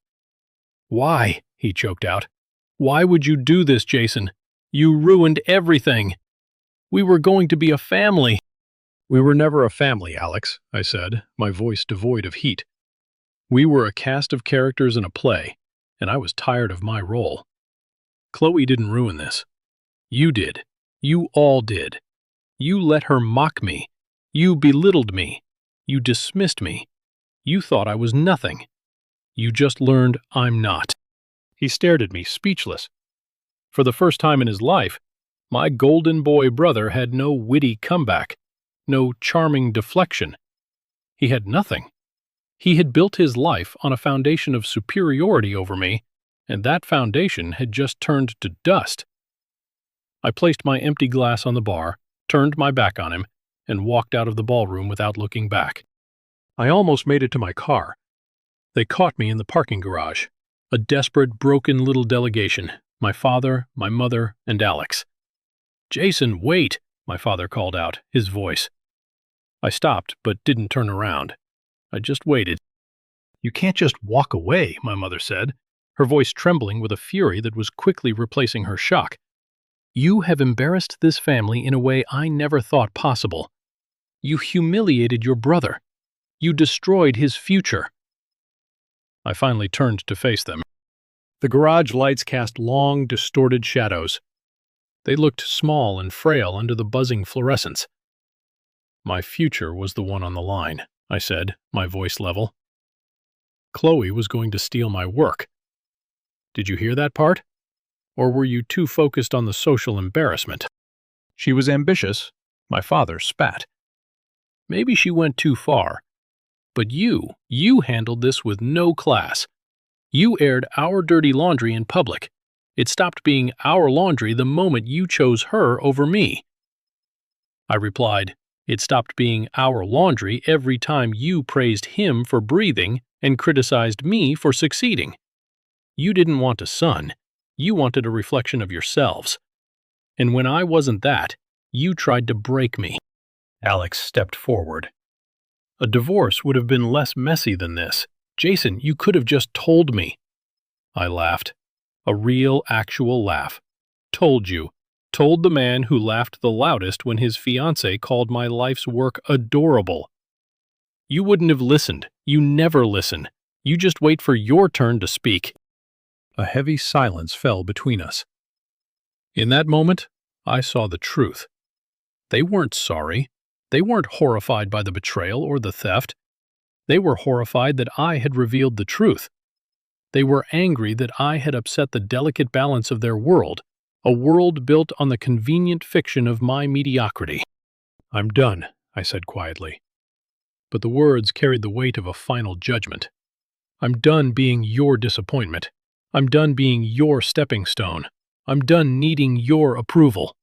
"Why?" he choked out. "Why would you do this, Jason? You ruined everything. We were going to be a family." "We were never a family, Alex," I said, my voice devoid of heat. "We were a cast of characters in a play, and I was tired of my role. Chloe didn't ruin this. You did. You all did. You let her mock me. You belittled me. You dismissed me. You thought I was nothing. You just learned I'm not." He stared at me, speechless. For the first time in his life, my golden boy brother had no witty comeback, no charming deflection. He had nothing. He had built his life on a foundation of superiority over me, and that foundation had just turned to dust. I placed my empty glass on the bar, turned my back on him, and walked out of the ballroom without looking back. I almost made it to my car. They caught me in the parking garage. A desperate, broken little delegation. My father, my mother, and Alex. "Jason, wait!" my father called out, his voice. I stopped, but didn't turn around. I just waited. "You can't just walk away," my mother said, her voice trembling with a fury that was quickly replacing her shock. "You have embarrassed this family in a way I never thought possible. You humiliated your brother. You destroyed his future." I finally turned to face them. The garage lights cast long, distorted shadows. They looked small and frail under the buzzing fluorescence. "My future was the one on the line," I said, my voice level. "Chloe was going to steal my work. Did you hear that part? Or were you too focused on the social embarrassment?" "She was ambitious," my father spat. "Maybe she went too far. But you handled this with no class. You aired our dirty laundry in public. It stopped being our laundry the moment you chose her over me." I replied, "It stopped being our laundry every time you praised him for breathing and criticized me for succeeding. You didn't want a son. You wanted a reflection of yourselves. And when I wasn't that, you tried to break me." Alex stepped forward. "A divorce would have been less messy than this. Jason, you could have just told me." I laughed. A real, actual laugh. "Told you." Told the man who laughed the loudest when his fiancée called my life's work adorable. "You wouldn't have listened. You never listen. You just wait for your turn to speak." A heavy silence fell between us. In that moment, I saw the truth. They weren't sorry. They weren't horrified by the betrayal or the theft. They were horrified that I had revealed the truth. They were angry that I had upset the delicate balance of their world, a world built on the convenient fiction of my mediocrity. "I'm done," I said quietly. But the words carried the weight of a final judgment. "I'm done being your disappointment. I'm done being your stepping stone. I'm done needing your approval."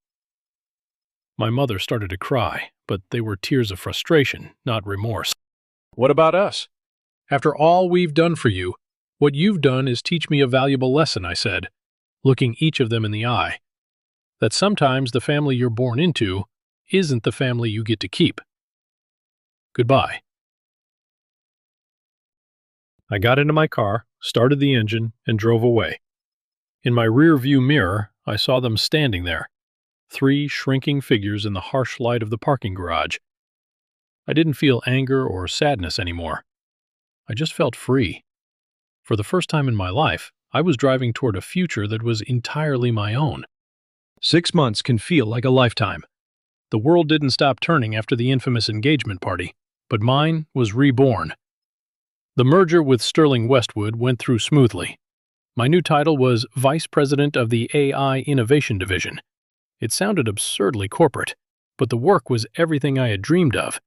My mother started to cry, but they were tears of frustration, not remorse. "What about us? After all we've done for you, what you've done is teach me a valuable lesson," I said, looking each of them in the eye. "That sometimes the family you're born into isn't the family you get to keep. Goodbye." I got into my car, started the engine, and drove away. In my rear-view mirror, I saw them standing there, 3 shrinking figures in the harsh light of the parking garage. I didn't feel anger or sadness anymore. I just felt free. For the first time in my life, I was driving toward a future that was entirely my own. 6 months can feel like a lifetime. The world didn't stop turning after the infamous engagement party, but mine was reborn. The merger with Sterling Westwood went through smoothly. My new title was Vice President of the AI Innovation Division. It sounded absurdly corporate, but the work was everything I had dreamed of.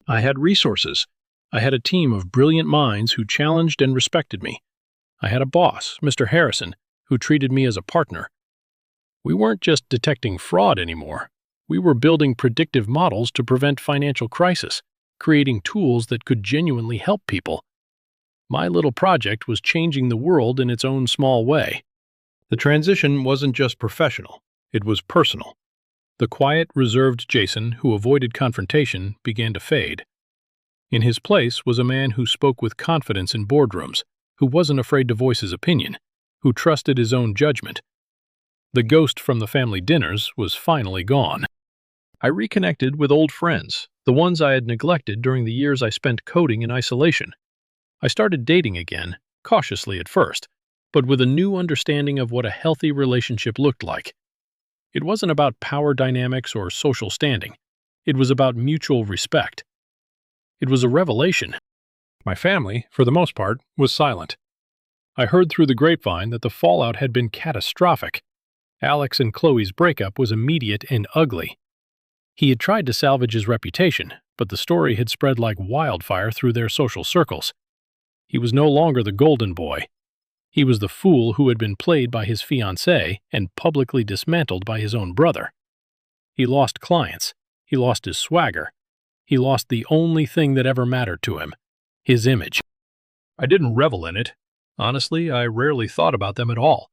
I had resources. I had a team of brilliant minds who challenged and respected me. I had a boss, Mr. Harrison, who treated me as a partner. We weren't just detecting fraud anymore. We were building predictive models to prevent financial crisis, creating tools that could genuinely help people. My little project was changing the world in its own small way. The transition wasn't just professional, it was personal. The quiet, reserved Jason who avoided confrontation began to fade. In his place was a man who spoke with confidence in boardrooms, who wasn't afraid to voice his opinion, who trusted his own judgment. The ghost from the family dinners was finally gone. I reconnected with old friends, the ones I had neglected during the years I spent coding in isolation. I started dating again, cautiously at first, but with a new understanding of what a healthy relationship looked like. It wasn't about power dynamics or social standing. It was about mutual respect. It was a revelation. My family, for the most part, was silent. I heard through the grapevine that the fallout had been catastrophic. Alex and Chloe's breakup was immediate and ugly. He had tried to salvage his reputation, but the story had spread like wildfire through their social circles. He was no longer the golden boy. He was the fool who had been played by his fiancée and publicly dismantled by his own brother. He lost clients. He lost his swagger. He lost the only thing that ever mattered to him, his image. I didn't revel in it. Honestly, I rarely thought about them at all.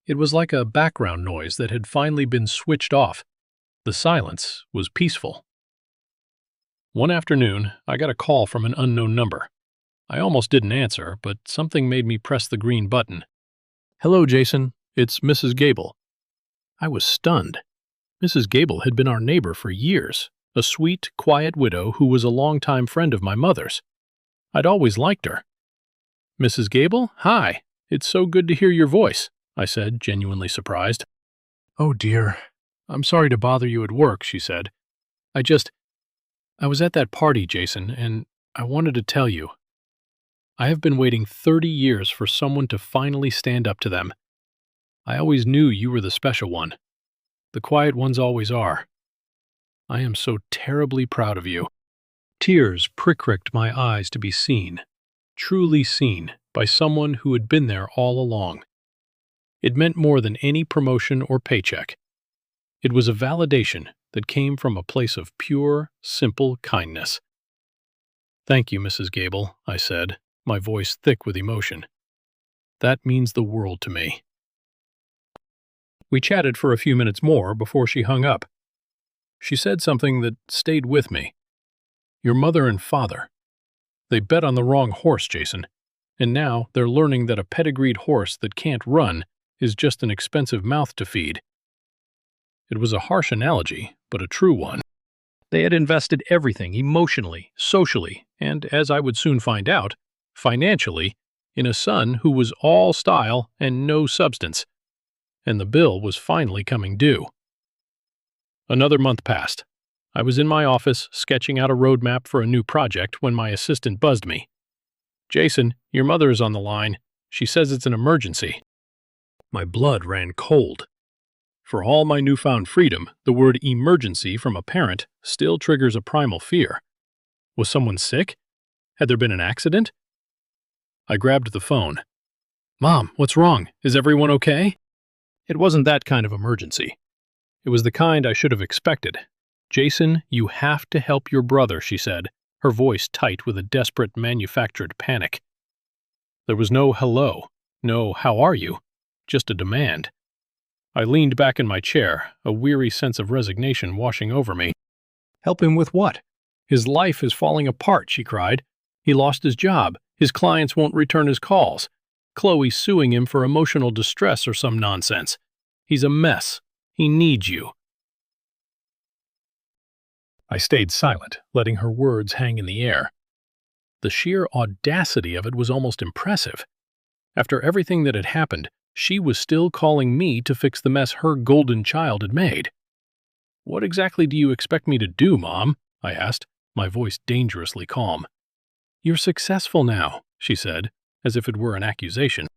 It was like a background noise that had finally been switched off. The silence was peaceful. One afternoon, I got a call from an unknown number. I almost didn't answer, but something made me press the green button. "Hello, Jason. It's Mrs. Gable." I was stunned. Mrs. Gable had been our neighbor for years, a sweet, quiet widow who was a longtime friend of my mother's. I'd always liked her. "Mrs. Gable, hi. It's so good to hear your voice," I said, genuinely surprised. "Oh dear. I'm sorry to bother you at work," she said. I was at that party, Jason, and I wanted to tell you. I have been waiting 30 years for someone to finally stand up to them. I always knew you were the special one. The quiet ones always are. I am so terribly proud of you." Tears pricked my eyes to be seen, truly seen, by someone who had been there all along. It meant more than any promotion or paycheck. It was a validation that came from a place of pure, simple kindness. "Thank you, Mrs. Gable," I said, my voice thick with emotion. "That means the world to me." We chatted for a few minutes more before she hung up. She said something that stayed with me. "Your mother and father. They bet on the wrong horse, Jason, and now they're learning that a pedigreed horse that can't run is just an expensive mouth to feed." It was a harsh analogy, but a true one. They had invested everything emotionally, socially, and, as I would soon find out, financially, in a son who was all style and no substance. And the bill was finally coming due. Another month passed. I was in my office sketching out a roadmap for a new project when my assistant buzzed me. "Jason, your mother is on the line. She says it's an emergency." My blood ran cold. For all my newfound freedom, the word emergency from a parent still triggers a primal fear. Was someone sick? Had there been an accident? I grabbed the phone. "Mom, what's wrong? Is everyone okay?" It wasn't that kind of emergency. It was the kind I should have expected. "Jason, you have to help your brother," she said, her voice tight with a desperate manufactured panic. There was no hello, no how are you, just a demand. I leaned back in my chair, a weary sense of resignation washing over me. "Help him with what? His life is falling apart," she cried. "He lost his job. His clients won't return his calls. Chloe's suing him for emotional distress or some nonsense. He's a mess. He needs you." I stayed silent, letting her words hang in the air. The sheer audacity of it was almost impressive. After everything that had happened, she was still calling me to fix the mess her golden child had made. "What exactly do you expect me to do, Mom?" I asked, my voice dangerously calm. "You're successful now," she said, as if it were an accusation.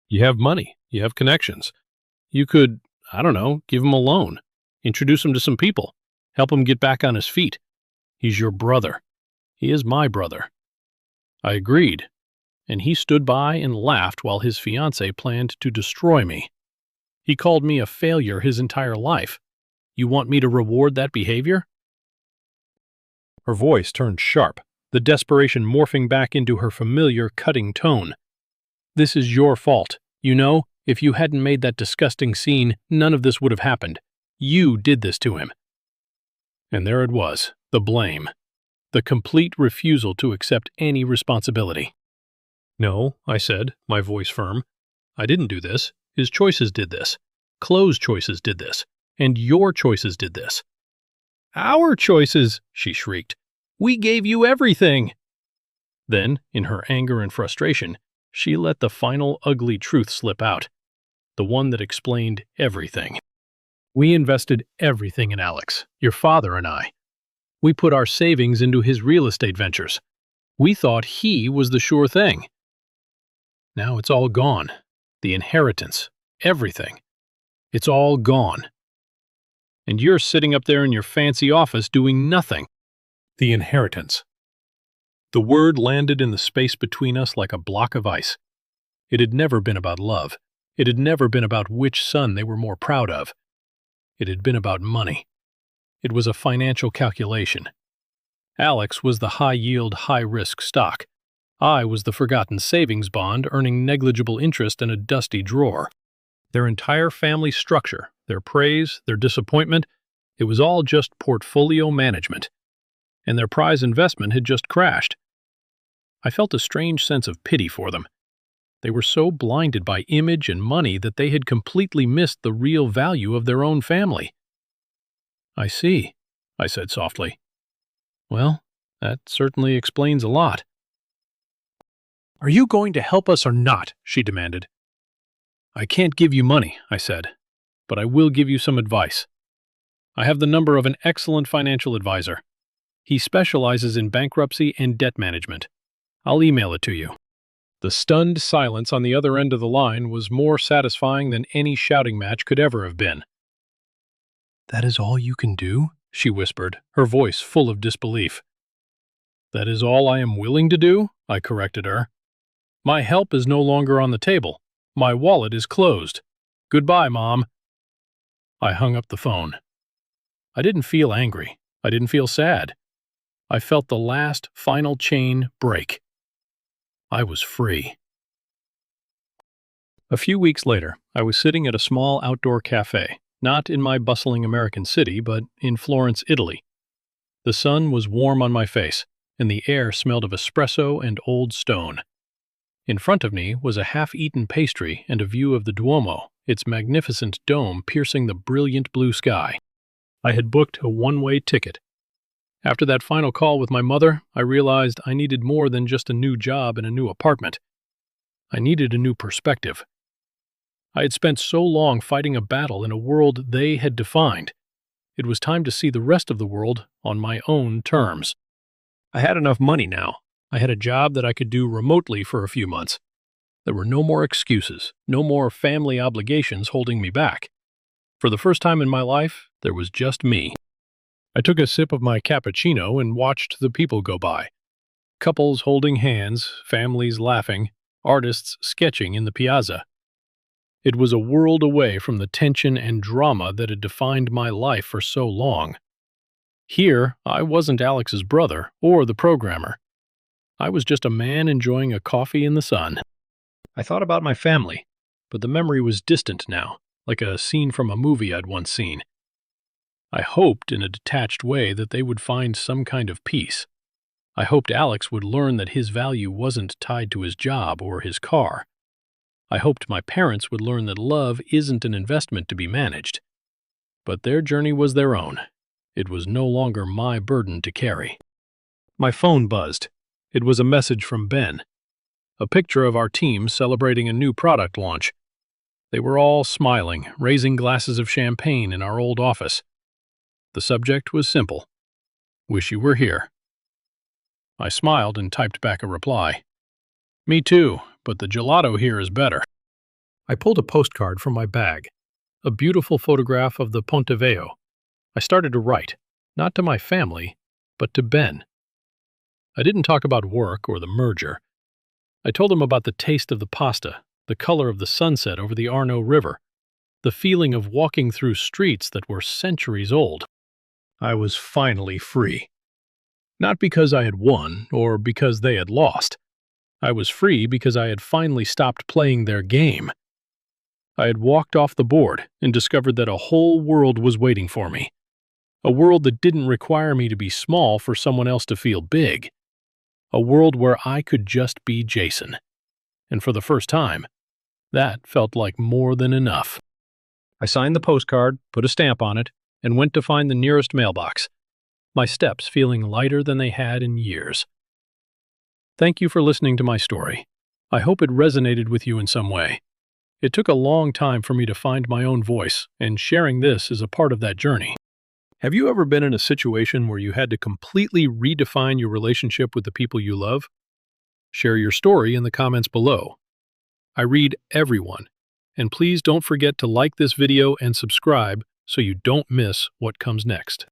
"You have money. You have connections. You could, I don't know, give him a loan, introduce him to some people, help him get back on his feet. He's your brother. He is my brother." I agreed, and he stood by and laughed while his fiancée planned to destroy me. He called me a failure his entire life. "You want me to reward that behavior?" Her voice turned sharp, the desperation morphing back into her familiar, cutting tone. "This is your fault. You know, if you hadn't made that disgusting scene, none of this would have happened. You did this to him." And there it was, the blame. The complete refusal to accept any responsibility. "No," I said, my voice firm. "I didn't do this. His choices did this. Chloe's choices did this. And your choices did this." "Our choices!" she shrieked. "We gave you everything!" Then, in her anger and frustration, she let the final ugly truth slip out. The one that explained everything. "We invested everything in Alex, your father and I. We put our savings into his real estate ventures. We thought he was the sure thing. Now it's all gone. The inheritance, everything. It's all gone. And you're sitting up there in your fancy office doing nothing." The inheritance. The word landed in the space between us like a block of ice. It had never been about love. It had never been about which son they were more proud of. It had been about money. It was a financial calculation. Alex was the high-yield, high-risk stock. I was the forgotten savings bond earning negligible interest in a dusty drawer. Their entire family structure, their praise, their disappointment, it was all just portfolio management. And their prize investment had just crashed. I felt a strange sense of pity for them. They were so blinded by image and money that they had completely missed the real value of their own family. "I see," I said softly. "Well, that certainly explains a lot." "Are you going to help us or not?" she demanded. "I can't give you money," I said, "but I will give you some advice. I have the number of an excellent financial advisor. He specializes in bankruptcy and debt management. I'll email it to you." The stunned silence on the other end of the line was more satisfying than any shouting match could ever have been. "That is all you can do?" she whispered, her voice full of disbelief. "That is all I am willing to do," I corrected her. "My help is no longer on the table. My wallet is closed. Goodbye, Mom." I hung up the phone. I didn't feel angry. I didn't feel sad. I felt the last, final chain break. I was free. A few weeks later, I was sitting at a small outdoor cafe, not in my bustling American city, but in Florence, Italy. The sun was warm on my face, and the air smelled of espresso and old stone. In front of me was a half-eaten pastry and a view of the Duomo, its magnificent dome piercing the brilliant blue sky. I had booked a one-way ticket. After that final call with my mother, I realized I needed more than just a new job and a new apartment. I needed a new perspective. I had spent so long fighting a battle in a world they had defined. It was time to see the rest of the world on my own terms. I had enough money now. I had a job that I could do remotely for a few months. There were no more excuses, no more family obligations holding me back. For the first time in my life, there was just me. I took a sip of my cappuccino and watched the people go by. Couples holding hands, families laughing, artists sketching in the piazza. It was a world away from the tension and drama that had defined my life for so long. Here, I wasn't Alex's brother or the programmer. I was just a man enjoying a coffee in the sun. I thought about my family, but the memory was distant now, like a scene from a movie I'd once seen. I hoped in a detached way that they would find some kind of peace. I hoped Alex would learn that his value wasn't tied to his job or his car. I hoped my parents would learn that love isn't an investment to be managed. But their journey was their own. It was no longer my burden to carry. My phone buzzed. It was a message from Ben. A picture of our team celebrating a new product launch. They were all smiling, raising glasses of champagne in our old office. The subject was simple. "Wish you were here." I smiled and typed back a reply. "Me too, but the gelato here is better." I pulled a postcard from my bag. A beautiful photograph of the Ponte Vecchio. I started to write, not to my family, but to Ben. I didn't talk about work or the merger. I told him about the taste of the pasta, the color of the sunset over the Arno River, the feeling of walking through streets that were centuries old. I was finally free. Not because I had won or because they had lost. I was free because I had finally stopped playing their game. I had walked off the board and discovered that a whole world was waiting for me. A world that didn't require me to be small for someone else to feel big. A world where I could just be Jason. And for the first time, that felt like more than enough. I signed the postcard, put a stamp on it, and went to find the nearest mailbox, my steps feeling lighter than they had in years. Thank you for listening to my story. I hope it resonated with you in some way. It took a long time for me to find my own voice, and sharing this is a part of that journey. Have you ever been in a situation where you had to completely redefine your relationship with the people you love? Share your story in the comments below. I read everyone, and please don't forget to like this video and subscribe so you don't miss what comes next.